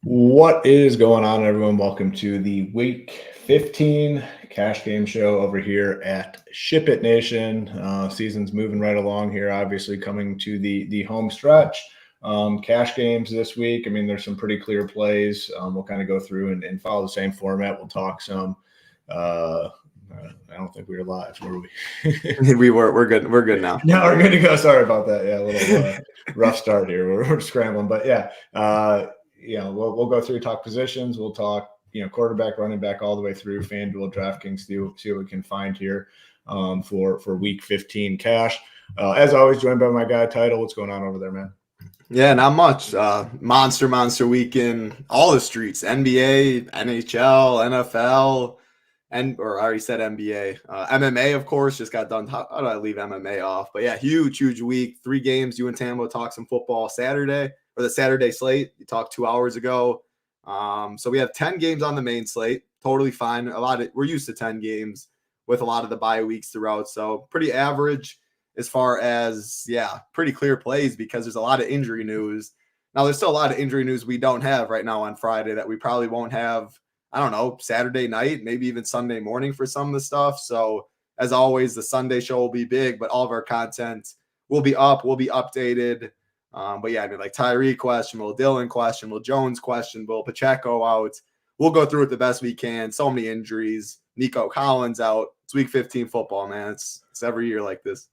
What is going on, everyone? Welcome to the Week 15 cash game show over here at SHIPIT Nation. Season's moving right along here, obviously coming to the home stretch. Cash games this week. I mean, there's some pretty clear plays. We'll kind of go through and follow the same format. We'll talk some. I don't think we were live, were we? We were. We're good. We're good now. No, we're good to go. Sorry about that. Yeah, a little rough start here. We're scrambling, but yeah. We'll go through, talk positions. We'll talk, quarterback, running back, all the way through FanDuel, DraftKings, see what we can find here for Week 15 cash. As always, joined by my guy, Title. What's going on over there, man? Yeah, not much. Monster week in all the streets. NBA, NHL, NFL, or I already said NBA. MMA, of course, just got done. How do I leave MMA off? But yeah, huge week. 3 games. You and Tambo talk some football Saturday, or the Saturday slate. You talked 2 hours ago. So we have 10 games on the main slate. Totally fine. We're used to 10 games with a lot of the bye weeks throughout. So pretty average as far as, pretty clear plays because there's a lot of injury news. Now, there's still a lot of injury news we don't have right now on Friday that we probably won't have, I don't know, Saturday night, maybe even Sunday morning for some of the stuff. So as always, the Sunday show will be big, but all of our content will be up, will be updated. But yeah, I mean, like Tyree questionable, Dylan questionable, Jones questionable, Pacheco out. We'll go through it the best we can. So many injuries. Nico Collins out. It's Week 15 football, man. It's every year like this.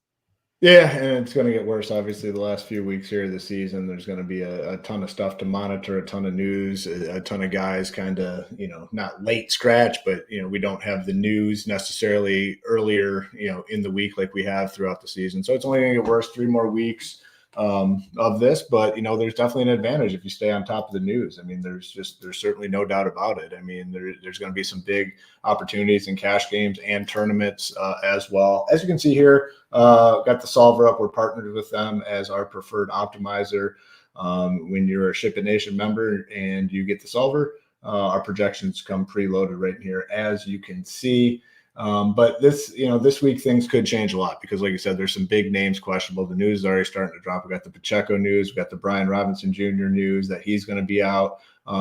Yeah, and it's going to get worse, obviously, the last few weeks here of the season. There's going to be a ton of stuff to monitor, a ton of news, a ton of guys kind of, not late scratch, but, we don't have the news necessarily earlier, in the week like we have throughout the season. So it's only going to get worse, 3 more weeks of this, but there's definitely an advantage if you stay on top of the news. I mean, there's certainly no doubt about it. I mean, there's going to be some big opportunities in cash games and tournaments as well. As you can see here, got the solver up. We're partnered with them as our preferred optimizer. When you're a SHIPIT Nation member and you get the solver, our projections come preloaded right here, as you can see. But this week things could change a lot because, like you said, there's some big names questionable. The news is already starting to drop. We got the Pacheco news. We got the Brian Robinson Jr. news that he's going to be out.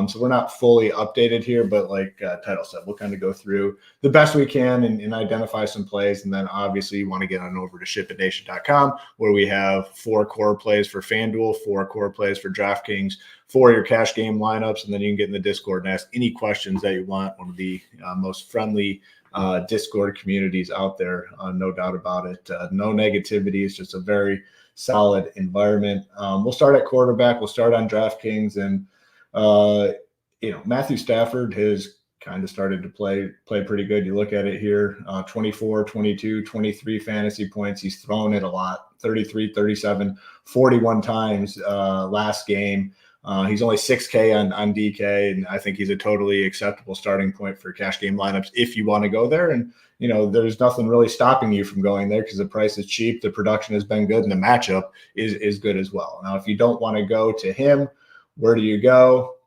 So we're not fully updated here, but like Title said, we'll kind of go through the best we can and identify some plays. And then obviously you want to get on over to shipitnation.com where we have 4 core plays for FanDuel, 4 core plays for DraftKings, for your cash game lineups. And then you can get in the Discord and ask any questions that you want. One of the most friendly Discord communities out there, no doubt about it. No negativity. It's just a very solid environment. We'll start at quarterback. We'll start on DraftKings, and Matthew Stafford has kind of started to play pretty good. You look at it here, 24, 22, 23 fantasy points. He's thrown it a lot, 33, 37, 41 times last game. He's only 6K on DK, and I think he's a totally acceptable starting point for cash game lineups if you want to go there. And, there's nothing really stopping you from going there because the price is cheap, the production has been good, and the matchup is good as well. Now, if you don't want to go to him, where do you go?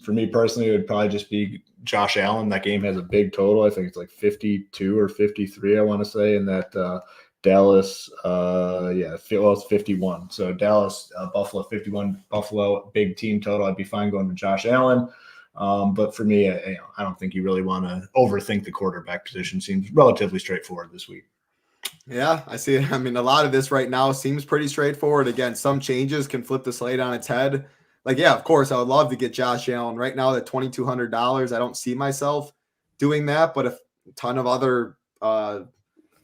For me personally, it would probably just be Josh Allen. That game has a big total. I think it's like 52 or 53, I want to say, in that Dallas, it's 51. So Dallas, Buffalo, 51. Buffalo, big team total. I'd be fine going to Josh Allen. But for me, I don't think you really want to overthink the quarterback position. Seems relatively straightforward this week. Yeah, I see it. I mean, a lot of this right now seems pretty straightforward. Again, some changes can flip the slate on its head. Like, yeah, of course, I would love to get Josh Allen right now at $2,200. I don't see myself doing that, but if a ton of other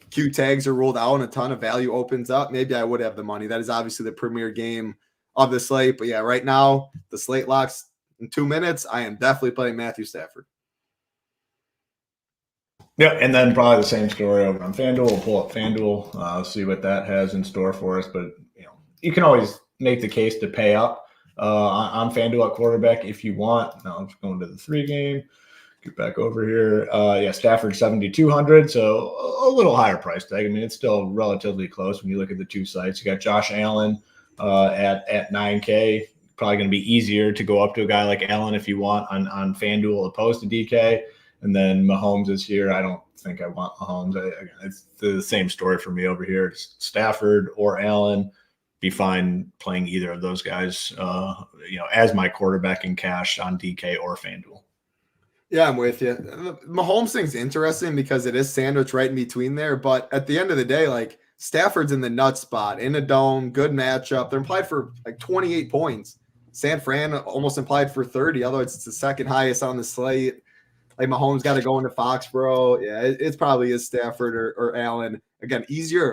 Q tags are ruled out and a ton of value opens up, maybe I would have the money. That is obviously the premier game of the slate. But yeah, right now, the slate locks in 2 minutes. I am definitely playing Matthew Stafford. Yeah, and then probably the same story over on FanDuel. We'll pull up FanDuel, see what that has in store for us. But you can always make the case to pay up on FanDuel at quarterback if you want. Now I'm just going to the 3 game. Get back over here. Stafford 7,200, so a little higher price tag. I mean, it's still relatively close when you look at the 2 sites. You got Josh Allen at 9K. Probably going to be easier to go up to a guy like Allen if you want on FanDuel opposed to DK. And then Mahomes is here. I don't think I want Mahomes. It's the same story for me over here. It's Stafford or Allen. be fine playing either of those guys, as my quarterback in cash on DK or FanDuel. Yeah, I'm with you. The Mahomes thing's interesting because it is sandwiched right in between there. But at the end of the day, like Stafford's in the nut spot in a dome, good matchup. They're implied for like 28 points. San Fran almost implied for 30, although it's the second highest on the slate. Like Mahomes got to go into Foxborough. Yeah, it's probably is Stafford or Allen. Again,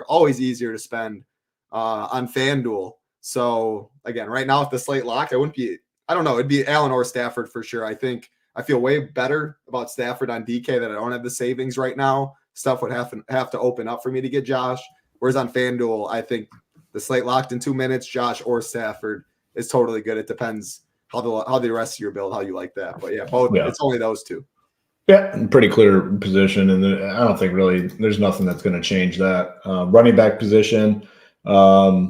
always easier to spend on FanDuel. So again, right now with the slate locked, I don't know, it'd be Allen or Stafford for sure. I feel way better about Stafford on DK that I don't have the savings right now. Stuff would have to open up for me to get Josh. Whereas on FanDuel, I think the slate locked in 2 minutes, Josh or Stafford is totally good. It depends how the rest of your build, how you like that. But yeah, both. Yeah. It's only those two. Yeah, pretty clear position, and I don't think really there's nothing that's going to change that. Running back position, a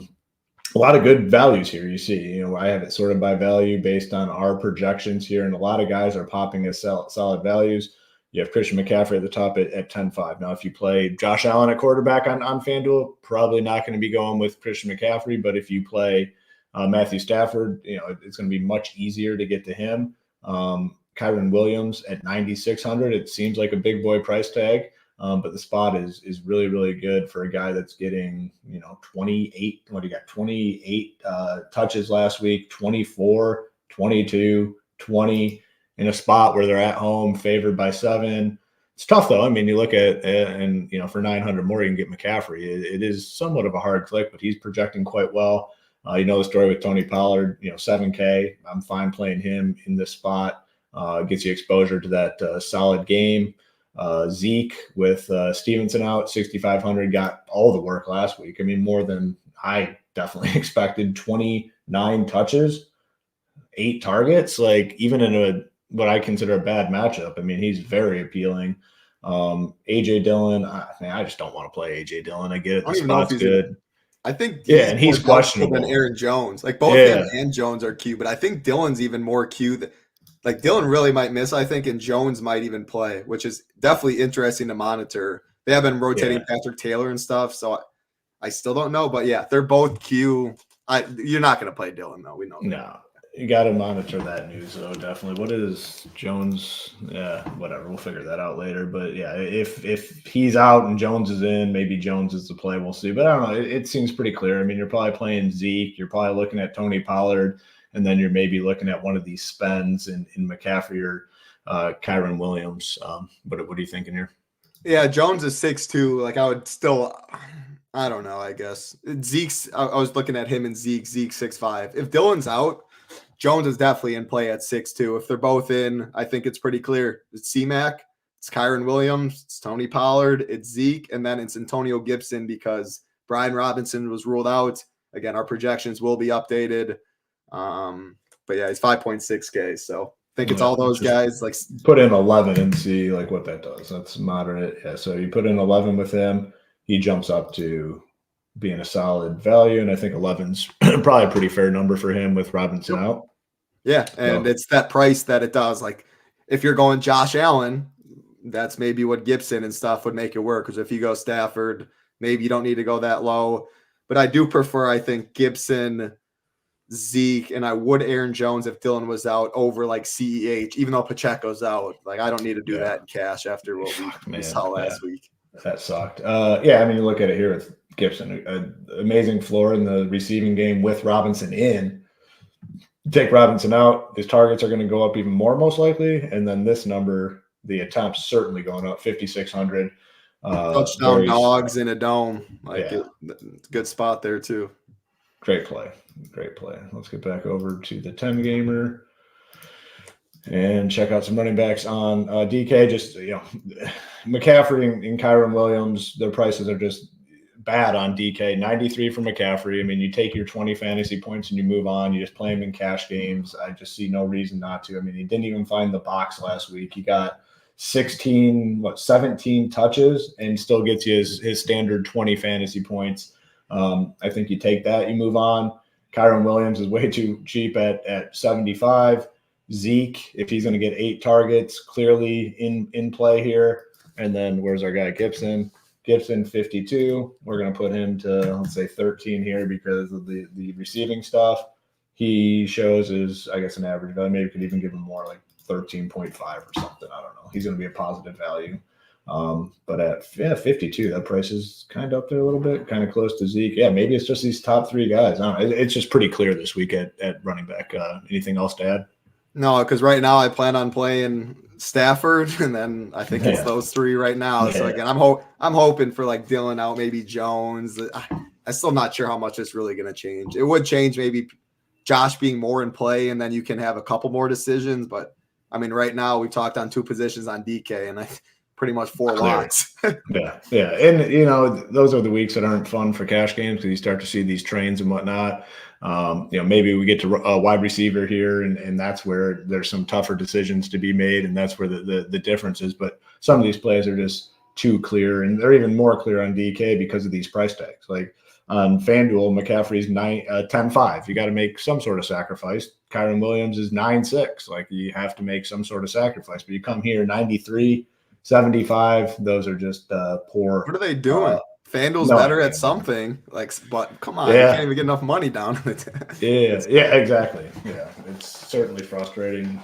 lot of good values here. You see, I have it sorted by value based on our projections here, and a lot of guys are popping as solid values. You have Christian McCaffrey at the top at 10.5. Now, if you play Josh Allen at quarterback on FanDuel, probably not going to be going with Christian McCaffrey. But if you play Matthew Stafford, it's going to be much easier to get to him. Kyron Williams at 9,600. It seems like a big boy price tag, but the spot is really, really good for a guy that's getting 28. What do you got? 28 touches last week, 24, 22, 20 in a spot where they're at home, favored by 7. It's tough though. I mean, you look at it and for 900 more, you can get McCaffrey. It is somewhat of a hard click, but he's projecting quite well. The story with Tony Pollard. 7K. I'm fine playing him in this spot. Gets you exposure to that solid game. Zeke with Stevenson out, 6,500, got all the work last week. I mean, more than I definitely expected. 29 touches, 8 targets. Like even in what I consider a bad matchup, I mean, he's very appealing. AJ Dillon, I just don't want to play AJ Dillon. I get it. The spot's good. I think and he's questionable than Aaron Jones. Like both him and Jones are Q, but I think Dillon's even more Q. Like Dillon really might miss, I think, and Jones might even play, which is definitely interesting to monitor. They have been rotating Patrick Taylor and stuff, so I still don't know. But yeah, they're both Q. You're not going to play Dillon, though. We know that. No, you got to monitor that news, though, definitely. What is Jones? Yeah, whatever. We'll figure that out later. But yeah, if he's out and Jones is in, maybe Jones is the play. We'll see. But I don't know. It seems pretty clear. I mean, you're probably playing Zeke. You're probably looking at Tony Pollard. And then you're maybe looking at one of these spends in McCaffrey or Kyron Williams. What are you thinking here? Yeah, Jones is 6'2". Like I would still, I don't know, I guess. I was looking at him and Zeke 6'5". If Dillon's out, Jones is definitely in play at 6'2". If they're both in, I think it's pretty clear. It's C-Mac, it's Kyron Williams, it's Tony Pollard, it's Zeke, and then it's Antonio Gibson because Brian Robinson was ruled out. Again, our projections will be updated. But yeah, he's 5.6K. So I think it's all those guys. Like put in 11 and see like what that does. That's moderate. Yeah. So you put in 11 with him, he jumps up to being a solid value. And I think 11's probably a pretty fair number for him with Robinson out. Yeah. And it's that price that it does. Like if you're going Josh Allen, that's maybe what Gibson and stuff would make it work. Because if you go Stafford, maybe you don't need to go that low. But I do prefer, I think, Gibson, Zeke, and I would Aaron Jones if Dillon was out over like CEH, even though Pacheco's out. Like I don't need to do that in cash after what we saw last week. That sucked. Yeah, I mean, you look at it here with Gibson, an amazing floor in the receiving game with Robinson in. Take Robinson out, his targets are going to go up even more, most likely. And then this number, the attempts certainly going up, 5,600. Touchdown dogs in a dome. Good spot there too. Great play. Let's get back over to the 10 gamer and check out some running backs on DK. Just, McCaffrey and Kyron Williams, their prices are just bad on DK. 93 for McCaffrey. I mean, you take your 20 fantasy points and you move on. You just play him in cash games. I just see no reason not to. I mean, he didn't even find the box last week. He got 17 touches and still gets you his standard 20 fantasy points. I think you take that, you move on. Kyron Williams is way too cheap at 75. Zeke, if he's going to get 8 targets, clearly in play here. And then where's our guy Gibson? Gibson 52. We're going to put him to, let's say, 13 here because of the receiving stuff. He shows is, I guess, an average value. Maybe could even give him more, like 13.5 or something. I don't know. He's going to be a positive value. But at 52, that price is kind of up there a little bit, kind of close to Zeke. Yeah, maybe it's just these top three guys. I don't know. It's just pretty clear this week at running back. Anything else to add? No, because right now I plan on playing Stafford, and then I think it's those three right now. So again, I'm hoping for like Dylan out, maybe Jones. I'm still not sure how much it's really going to change. It would change maybe Josh being more in play, and then you can have a couple more decisions. But I mean, right now we talked on two positions on DK, and I pretty much four locks. Yeah, and you know those are the weeks that aren't fun for cash games because you start to see these trains and whatnot. You know, maybe we get to a wide receiver here, and that's where there's some tougher decisions to be made, and that's where the difference is. But some of these plays are just too clear, and they're even more clear on DK because of these price tags. Like on FanDuel, McCaffrey's 10.5. You got to make some sort of sacrifice. Kyron Williams is 9.6. Like you have to make some sort of sacrifice. But you come here 93, 75. Those are just poor. What are they doing? FanDuel's better at something, but come on, you can't even get enough money down. Yeah, exactly. Yeah, it's certainly frustrating.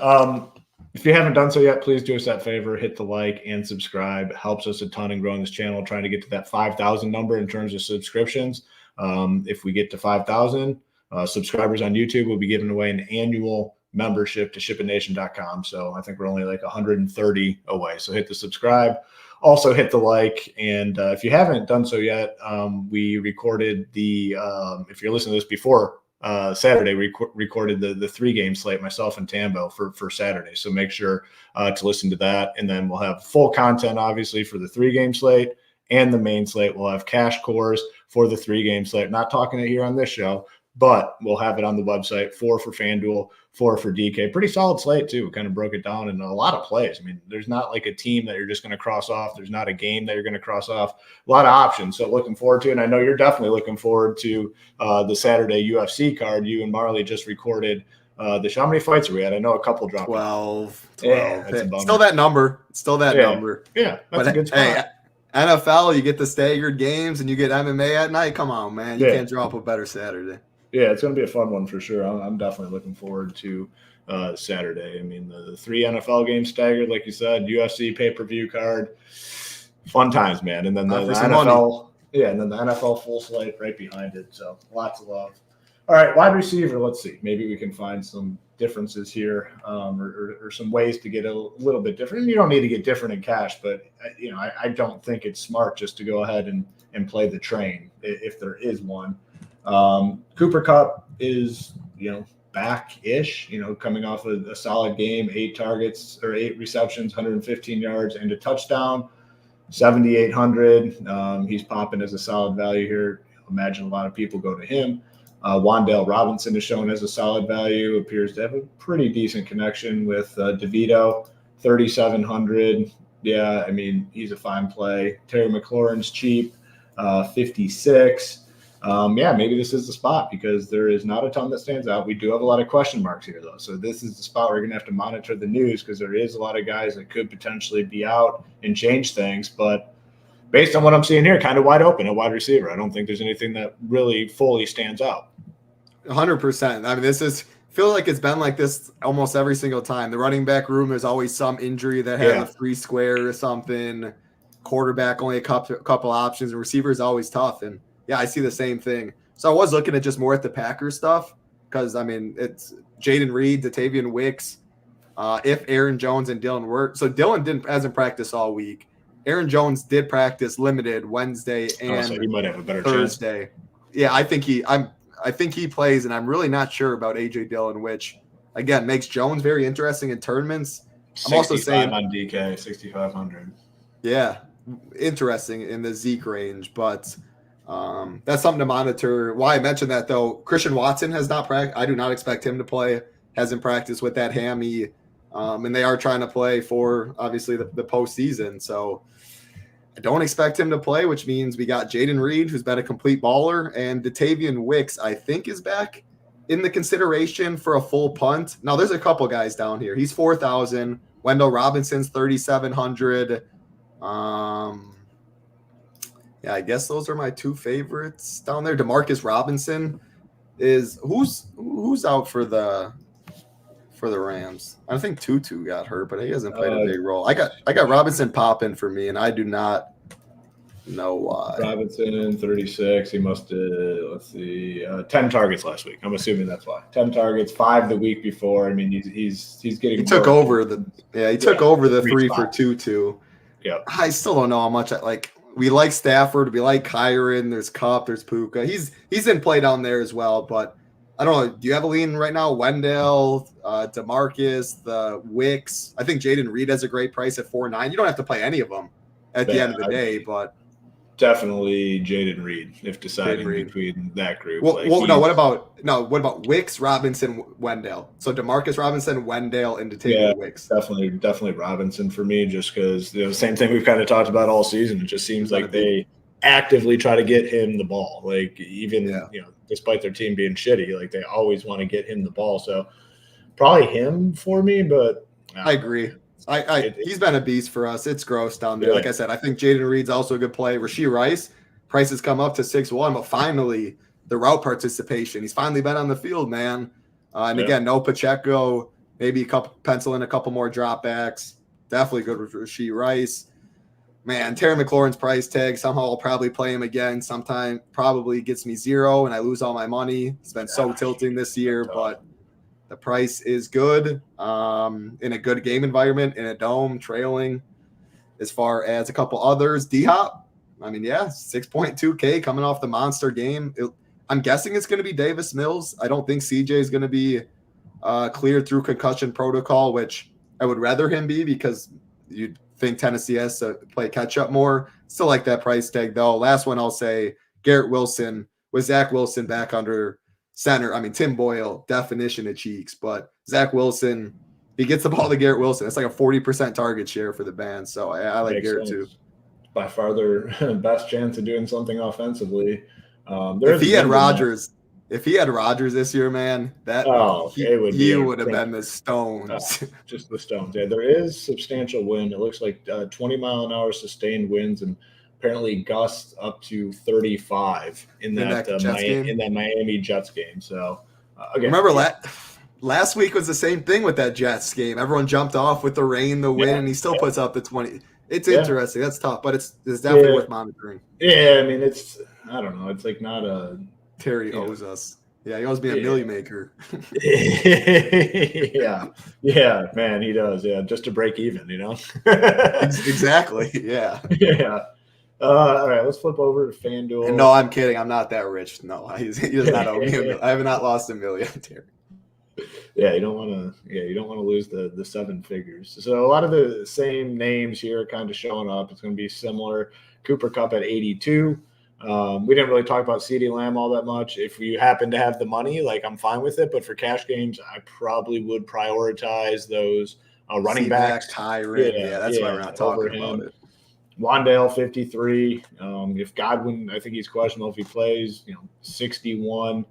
If you haven't done so yet, please do us that favor, hit the like and subscribe. It helps us a ton in growing this channel, trying to get to that 5,000 number in terms of subscriptions. If we get to 5,000 subscribers on YouTube, we'll be giving away an annual membership to shipitnation.com. So I think we're only like 130 away. So hit the subscribe. Also hit the like, and if you haven't done so yet, we recorded if you're listening to this before Saturday, we recorded the 3-game slate, myself and Tambo, for Saturday. So make sure to listen to that, and then we'll have full content, obviously, for the 3-game slate and the main slate. We'll have cash cores for the 3-game slate. Not talking it here on this show, but we'll have it on the website. 4 for FanDuel, 4 for DK. Pretty solid slate, too. We kind of broke it down in a lot of plays. I mean, there's not like a team that you're just going to cross off. There's not a game that you're going to cross off. A lot of options. So looking forward to, and I know you're definitely looking forward to the Saturday UFC card. You and Marley just recorded the show. How many fights are we at? I know a couple dropped. 12. Yeah, that's a bummer. Still that number. Number. Yeah, that's a good spot. Hey, NFL, you get the staggered games and you get MMA at night. Come on, man. You can't draw up a better Saturday. Yeah, it's going to be a fun one for sure. I'm definitely looking forward to Saturday. I mean, the 3 NFL games staggered, like you said, UFC pay-per-view card, fun times, man. And then the NFL, and then the NFL full slate right behind it. So lots of love. All right, wide receiver. Let's see. Maybe we can find some differences here, or some ways to get a little bit different. You don't need to get different in cash, but you know, I don't think it's smart just to go ahead and play the train if there is one. Cooper Kupp is, back-ish, coming off a solid game, 8 targets or 8 receptions, 115 yards and a touchdown, 7,800. He's popping as a solid value here. Imagine a lot of people go to him. Wan'Dale Robinson is shown as a solid value, appears to have a pretty decent connection with DeVito, 3,700. Yeah, I mean, he's a fine play. Terry McLaurin's cheap, 56. Maybe this is the spot because there is not a ton that stands out. We do have a lot of question marks here, though. So this is the spot where we're going to have to monitor the news because there is a lot of guys that could potentially be out and change things. But based on what I'm seeing here, kind of wide open at wide receiver. I don't think there's anything that really fully stands out. 100%. I mean, feel like it's been like this almost every single time. The running back room, there's always some injury that has a free square or something. Quarterback, only a couple options. And receiver is always tough. And yeah, I see the same thing. So I was looking at just more at the Packers stuff because, I mean, it's Jaden Reed, Dontayvion Wicks, if Aaron Jones and Dylan were. So Dylan hasn't practiced all week. Aaron Jones did practice limited Wednesday and so he might have a better Thursday. chance. Yeah, I think he plays, and I'm really not sure about A.J. Dillon, which, again, makes Jones very interesting in tournaments. I'm also saying on DK, 6,500. Yeah, interesting in the Zeke range, but that's something to monitor. Why I mentioned that, though, Christian Watson has not practiced. I do not expect him to play. Hasn't practiced with that hammy, and they are trying to play for, obviously, the postseason. So I don't expect him to play, which means we got Jaden Reed, who's been a complete baller, and Dontayvion Wicks, I think, is back in the consideration for a full punt. Now, there's a couple guys down here. He's 4,000. Wendell Robinson's 3,700. Yeah, I guess those are my two favorites down there. Demarcus Robinson is who's out for the Rams. I think Tutu got hurt, but he hasn't played a big role. I got Robinson popping for me, and I do not know why. Robinson 36. He must have 10 targets last week. I'm assuming that's why. 10 targets, 5 the week before. I mean, he's getting. He took over the 3 for Tutu. Yeah, I still don't know how much we like Stafford, we like Kyron, there's Kupp, there's Puka. He's in play down there as well, but I don't know. Do you have a lean right now? Wendell, DeMarcus, the Wicks. I think Jaden Reed has a great price at 4.9. You don't have to play any of them at the end of the day, but definitely Jaden Reed if deciding between that group. What about Wicks, Robinson, Wendell? So DeMarcus Robinson, Wendell, and Taylor Wicks. Definitely Robinson for me, just because same thing we've kind of talked about all season. It just seems like they actively try to get him the ball. Like even despite their team being shitty, like they always want to get him the ball. So probably him for me, but I agree. He's been a beast for us. It's gross down there. Yeah. Like I said, I think Jaden Reed's also a good play. Rashee Rice, prices come up to 6-1, but finally the route participation. He's finally been on the field, man. Again, no Pacheco, maybe pencil in a couple more dropbacks. Definitely good with Rashee Rice. Man, Terry McLaurin's price tag, somehow I'll probably play him again. Sometime probably gets me 0 and I lose all my money. It's been so tilting this year, but the price is good in a good game environment, in a dome, trailing. As far as a couple others, D-Hop, 6.2K coming off the monster game. I'm guessing it's going to be Davis Mills. I don't think CJ is going to be cleared through concussion protocol, which I would rather him be because you'd think Tennessee has to play catch-up more. Still like that price tag, though. Last one I'll say, Garrett Wilson, with Zach Wilson back under center. Tim Boyle, definition of cheeks, but Zach Wilson, he gets the ball to Garrett Wilson. It's like a 40% target share for the band. So I like Makes Garrett sense. Too. By far their best chance of doing something offensively. If he had Rodgers this year, man, he would have been the Stones. Just the Stones. Yeah, there is substantial wind. It looks like 20 mile an hour sustained winds and apparently gusts up to 35 in that Miami Jets game. So again, remember last week was the same thing with that Jets game. Everyone jumped off with the rain, the wind, and he still puts up the 20. It's interesting. That's tough, but it's definitely worth monitoring. Yeah, I don't know. It's like not a Terry owes us. Yeah, he owes me a million maker. yeah, man, he does. Yeah, just to break even, Exactly. Yeah. Yeah. All right, let's flip over to FanDuel. And no, I'm kidding. I'm not that rich. No, he does not owe me $1 million. I have not lost $1 million, Terry. Yeah, you don't want to lose the 7 figures. So a lot of the same names here are kind of showing up. It's going to be similar. Cooper Kupp at 82. We didn't really talk about CeeDee Lamb all that much. If you happen to have the money, I'm fine with it. But for cash games, I probably would prioritize those running backs. Kyron. Yeah, that's why we're not talking about it. Wandale 53. If Godwin, I think he's questionable if he plays. 61.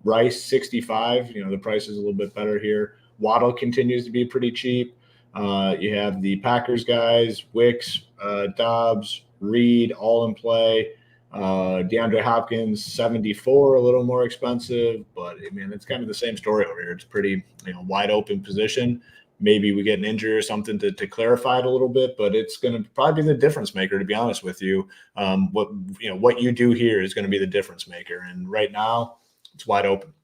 Rice 65. The price is a little bit better here. Waddle continues to be pretty cheap. You have the Packers guys, Wicks, Dobbs, Reed, all in play. DeAndre Hopkins 74, a little more expensive, but it's kind of the same story over here. It's pretty wide open position. Maybe we get an injury or something to clarify it a little bit, but it's going to probably be the difference maker, to be honest with you. What you do here is going to be the difference maker. And right now it's wide open.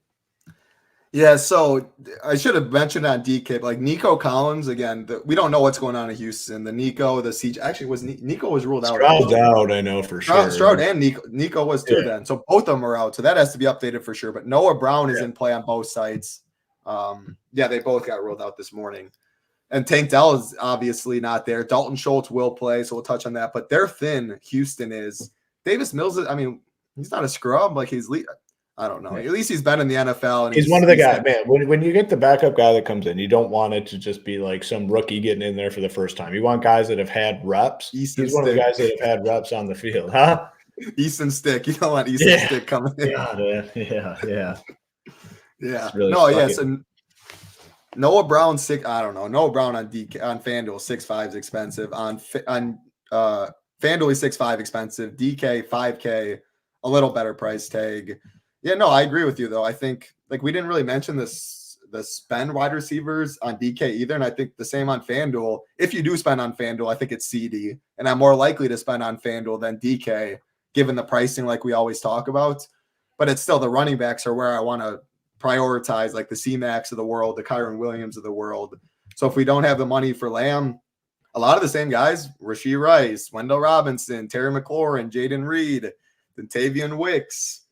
Yeah. So I should have mentioned on DK, Nico Collins, again, we don't know what's going on in Houston. The CJ actually Nico was ruled out. Stroud's out, I know for sure. Stroud and Nico was too then. So both of them are out. So that has to be updated for sure. But Noah Brown is in play on both sides. They both got ruled out this morning. And Tank Dell is obviously not there. Dalton Schultz will play, so we'll touch on that. But they're thin. Houston is. Davis Mills, he's not a scrub. I don't know. At least he's been in the NFL. And he's one of the guys, man. When you get the backup guy that comes in, you don't want it to just be like some rookie getting in there for the first time. You want guys that have had reps. He's one of the guys that have had reps on the field, huh? Easton Stick. You don't want Easton Stick coming in. Yeah. Really so Noah Brown 6. I don't know. Noah Brown on FanDuel 6.5 is expensive. On FanDuel 6.5 expensive, DK 5K, a little better price tag. Yeah, no, I agree with you though. I think like we didn't really mention the spend wide receivers on DK either, and I think the same on FanDuel. If you do spend on FanDuel, I think it's CD, and I'm more likely to spend on FanDuel than DK, given the pricing like we always talk about. But it's still the running backs are where I want to prioritize, like the C-Max of the world, the Kyron Williams of the world. So if we don't have the money for Lamb, a lot of the same guys, Rashee Rice, Wendell Robinson, Terry McLaurin, Jaden Reed, Dontavian Wicks.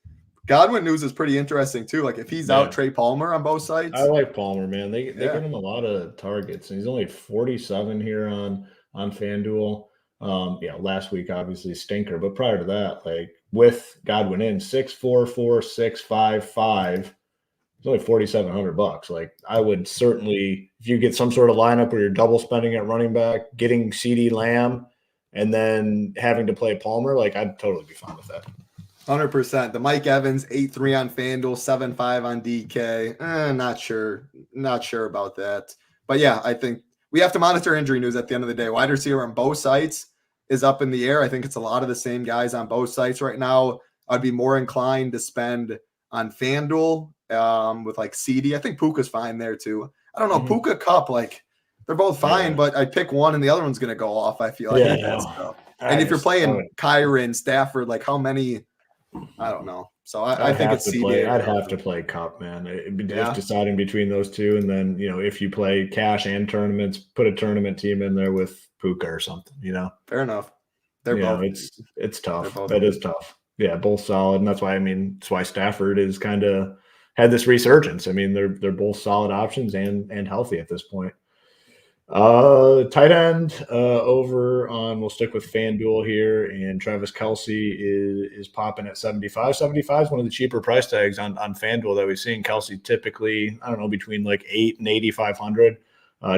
Godwin news is pretty interesting too. Like if he's out, Trey Palmer on both sides. I like Palmer, man. They give him a lot of targets, and he's only 47 here on FanDuel. Last week obviously stinker, but prior to that, like with Godwin in 6'4", 6, 5'5", it's only $4,700. Like I would certainly, if you get some sort of lineup where you're double spending at running back, getting CD Lamb, and then having to play Palmer, like I'd totally be fine with that. 100%. The Mike Evans 8.3 on FanDuel, 7.5 on DK. Not sure about that. But yeah, I think we have to monitor injury news at the end of the day. Wide receiver on both sites is up in the air. I think it's a lot of the same guys on both sites right now. I'd be more inclined to spend on FanDuel with like CD. I think Puka's fine there too. I don't know. Puka Cup, like they're both fine, but I pick one and the other one's going to go off. I feel like that's tough. And if you're playing Kyron, Stafford, like how many, I don't know. So I think it's CD. I'd have to play Cup, man. If deciding between those two, and then if you play cash and tournaments, put a tournament team in there with Puka or something. Fair enough. They're both. It's tough. That is tough. Yeah, both solid, and that's why Stafford is kind of had this resurgence. I mean, they're both solid options and healthy at this point. Tight end over on, we'll stick with FanDuel here, and Travis Kelce is popping at 75. 75 is one of the cheaper price tags on FanDuel that we've seen. Kelce typically, I don't know, between like 8 and 8,500,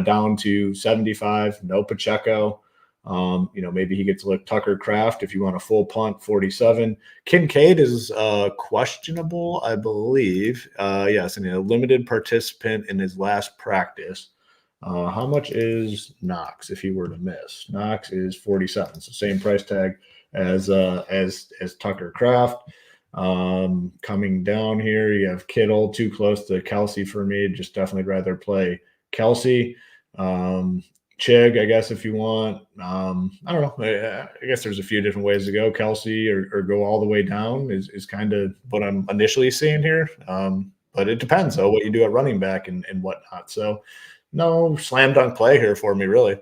down to 75. No Pacheco. Maybe he gets a look. Tucker Kraft, if you want a full punt, 47. Kincaid is questionable, I believe. Yes, and a limited participant in his last practice. How much is Knox if he were to miss? Knox is 47, so same price tag as Tucker Kraft. Coming down here, you have Kittle, too close to Kelce for me. Just definitely rather play Kelce. Chig, I guess, if you want. I don't know. I guess there's a few different ways to go. Kelce or go all the way down is kind of what I'm initially seeing here. But it depends, though, what you do at running back and whatnot. So no slam dunk play here for me, really.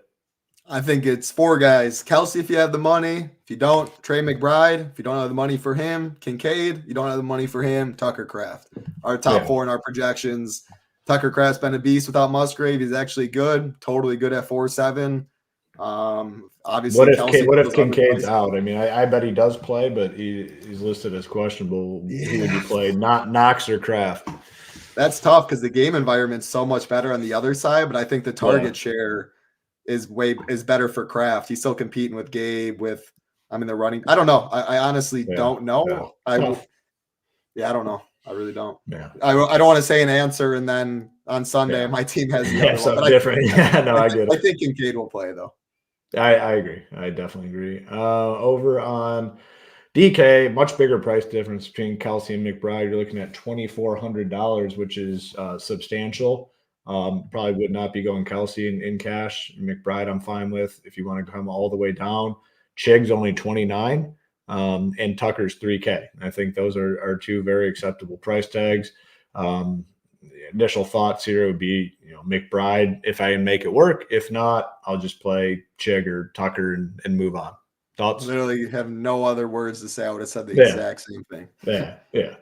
I think it's 4 guys. Kelce, if you have the money. If you don't, Trey McBride. If you don't have the money for him, Kincaid. You don't have the money for him, Tucker Kraft. Our top 4 in our projections. Tucker Kraft's been a beast without Musgrave. He's actually good, totally good at 4.7. Obviously, what if Kincaid's out? I mean, I bet he does play, but he's listed as questionable. Who would you play? Not Knox or Kraft? That's tough because the game environment's so much better on the other side, but I think the target share is better for Kraft. He's still competing with Gabe, the running. I don't know. I honestly don't know. I don't know. I really don't. Yeah. I don't want to say an answer and then on Sunday my team has the other one. Different. I get it. I think Kincaid will play though. I agree. I definitely agree. Over on DK, much bigger price difference between Kelce and McBride. You're looking at $2,400, which is substantial. Probably would not be going Kelce in cash. McBride, I'm fine with. If you want to come all the way down, Chig's only 29, and Tucker's 3K. I think those are 2 very acceptable price tags. Initial thoughts here would be, McBride, if I can make it work. If not, I'll just play Chig or Tucker and move on. Thoughts? Literally have no other words to say. I would have said the exact same thing. Yeah.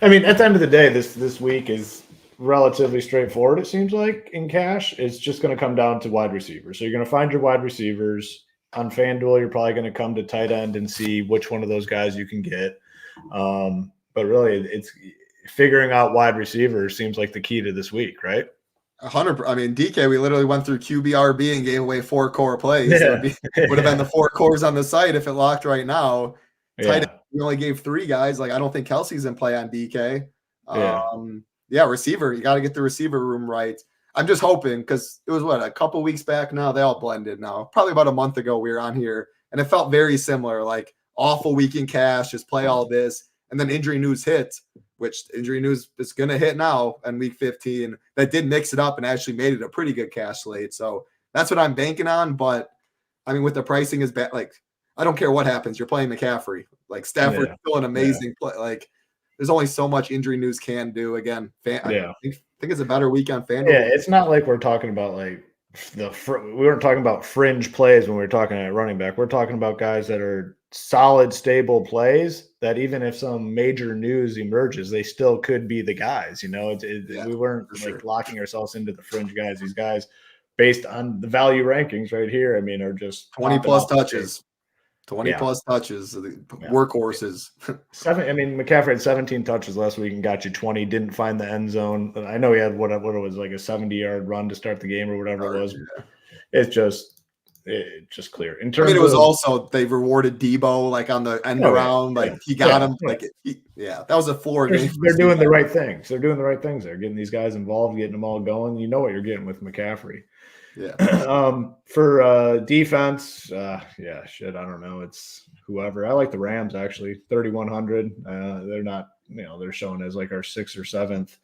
I mean, at the end of the day, this week is relatively straightforward, it seems like, in cash. It's just going to come down to wide receivers. So you're going to find your wide receivers. On FanDuel, you're probably going to come to tight end and see which one of those guys you can get. But really, it's figuring out wide receivers seems like the key to this week, right? 100. I mean, DK, we literally went through QBRB and gave away 4 core plays. Yeah. It would have been the 4 cores on the site if it locked right now. Tight end, we only gave 3 guys. Like, I don't think Kelsey's in play on DK. Receiver. You got to get the receiver room right. I'm just hoping because it was a couple weeks back now. They all blended now. Probably about a month ago we were on here And it felt very similar, like awful week in cash, just play all this. And then injury news hit, which injury news is going to hit now in week 15. That did mix it up and actually made it a pretty good cash slate. So that's what I'm banking on. But I mean, with the pricing is bad, like, I don't care what happens. You're playing McCaffrey. Like, Stafford's still an amazing play. Like, there's only so much injury news can do. Again, I think it's a better week on FanDuel. Yeah, it's not like we're talking about like we weren't talking about fringe plays when we were talking at running back. We're talking about guys that are solid, stable plays that even if some major news emerges, they still could be the guys. You know, we weren't like locking ourselves into the fringe guys. These guys, based on the value rankings right here, I mean, are just 20 plus touches. 20 plus touches, workhorses. McCaffrey had 17 touches last week and got you 20. Didn't find the end zone. I know he had what it was, like a 70-yard run to start the game or whatever it was. Yeah. It's just clear. In terms, it was also they rewarded Debo like on the end around, like he got him. Like that was a floor game. They're doing the right things. They're doing the right things. They're getting these guys involved, getting them all going. You know what you're getting with McCaffrey. Yeah. For defense, I don't know. It's whoever. I like the Rams actually, 3,100. They're not, they're shown as like our 6th or 7th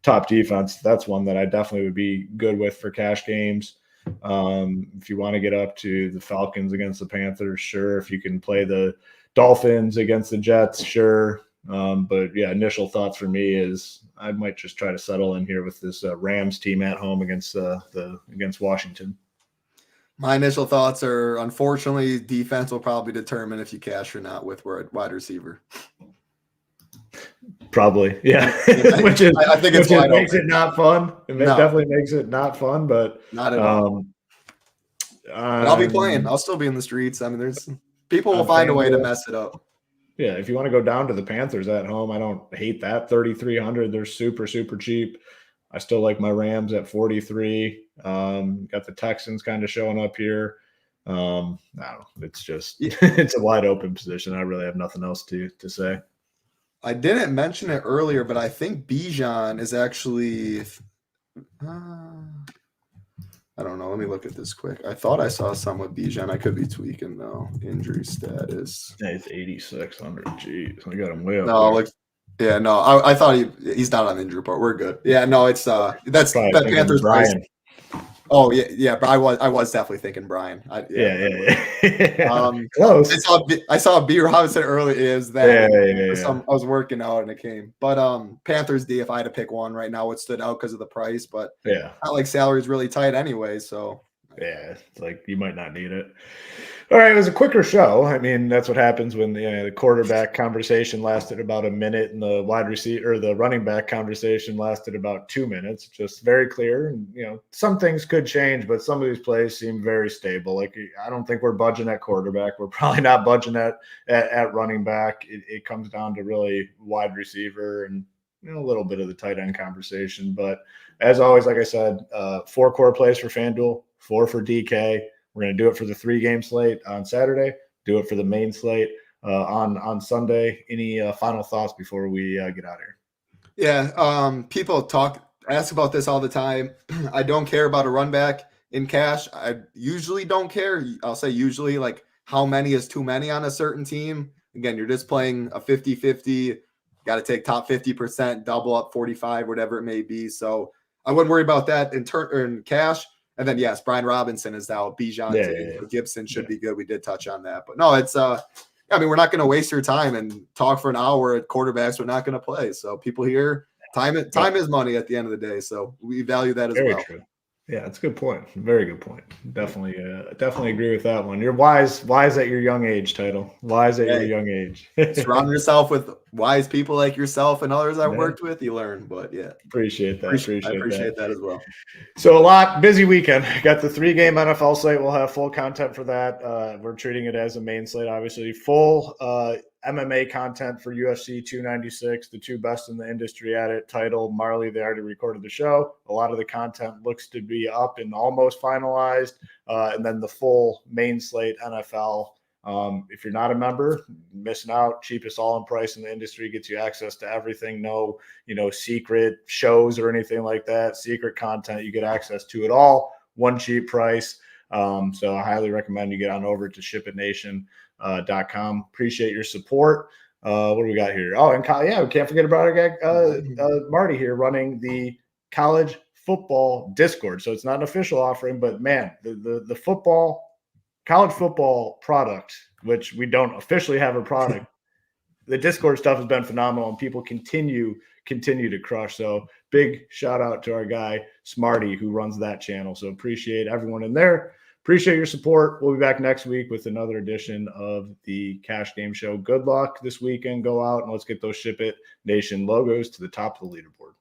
top defense. That's one that I definitely would be good with for cash games. If you want to get up to the Falcons against the Panthers, sure. If you can play the Dolphins against the Jets, sure. But yeah, initial thoughts for me is I might just try to settle in here with this Rams team at home against against Washington. My initial thoughts are, unfortunately, defense will probably determine if you cash or not with wide receiver. Probably, yeah. Which makes it not fun. Definitely makes it not fun, but not at all. I'll be playing. I'll still be in the streets. I mean, there's people will find a way to mess it up. Yeah, if you want to go down to the Panthers at home, I don't hate that. 3,300, they're super, super cheap. I still like my Rams at 43. Got the Texans kind of showing up here. I don't know. It's just it's a wide open position. I really have nothing else to say. I didn't mention it earlier, but I think Bijan is actually I don't know. Let me look at this quick. I thought I saw some with Bijan. I could be tweaking though. Injury status. Yeah, it's 8,600. Jeez, I got him way up. No, I thought he's not on the injury report. We're good. Yeah, no, it's that's that Panthers Brian. Oh yeah, but I was definitely thinking Brian. Close. I saw B Robinson earlier. Is that I was working out and it came. But Panthers D, if I had to pick one right now, it stood out because of the price. But not like salary is really tight anyway. So it's like you might not need it. All right, it was a quicker show. I mean, that's what happens when the quarterback conversation lasted about a minute and the wide receiver or the running back conversation lasted about 2 minutes. Just very clear. And, some things could change, but some of these plays seem very stable. Like, I don't think we're budging at quarterback. We're probably not budging at running back. It comes down to really wide receiver and a little bit of the tight end conversation. But as always, like I said, 4 core plays for FanDuel, 4 for DK. We're going to do it for the 3-game slate on Saturday, do it for the main slate on Sunday. Any final thoughts before we get out of here? Yeah, people ask about this all the time. I don't care about a run back in cash. I usually don't care. I'll say usually, like how many is too many on a certain team. Again, you're just playing a 50-50. Got to take top 50%, double up 45, whatever it may be. So I wouldn't worry about that in cash. And then, yes, Brian Robinson is out. Bijan, Gibson should be good. We did touch on that. But no, it's we're not going to waste your time and talk for an hour at quarterbacks we're not going to play. So people here, time is money at the end of the day. So we value that as well. True. Yeah, that's a good point. Very good point. Definitely agree with that one. You're wise at your young age, Title. Wise at your young age. Surround yourself with wise people like yourself and others I've worked with. You learn, but appreciate that. I appreciate that as well. So busy weekend. Got the 3-game NFL slate. We'll have full content for that. We're treating it as a main slate, obviously. Full MMA content for UFC 296, the 2 best in the industry at it. Title, Marley, they already recorded the show. A lot of the content looks to be up and almost finalized. And then the full main slate NFL. If you're not a member, missing out. Cheapest all-in price in the industry, gets you access to everything. No, secret shows or anything like that. Secret content, you get access to it all. One cheap price. So I highly recommend you get on over to SHIPITNation.com. Appreciate your support. What do we got here? Oh, and we can't forget about our guy Marty here running the college football Discord. So it's not an official offering, but man, the college football product, which we don't officially have a product, the Discord stuff has been phenomenal, and people continue to crush. So big shout out to our guy Smarty who runs that channel. So appreciate everyone in there. Appreciate your support. We'll be back next week with another edition of the Cash Game Show. Good luck this weekend. Go out and let's get those Ship It Nation logos to the top of the leaderboard.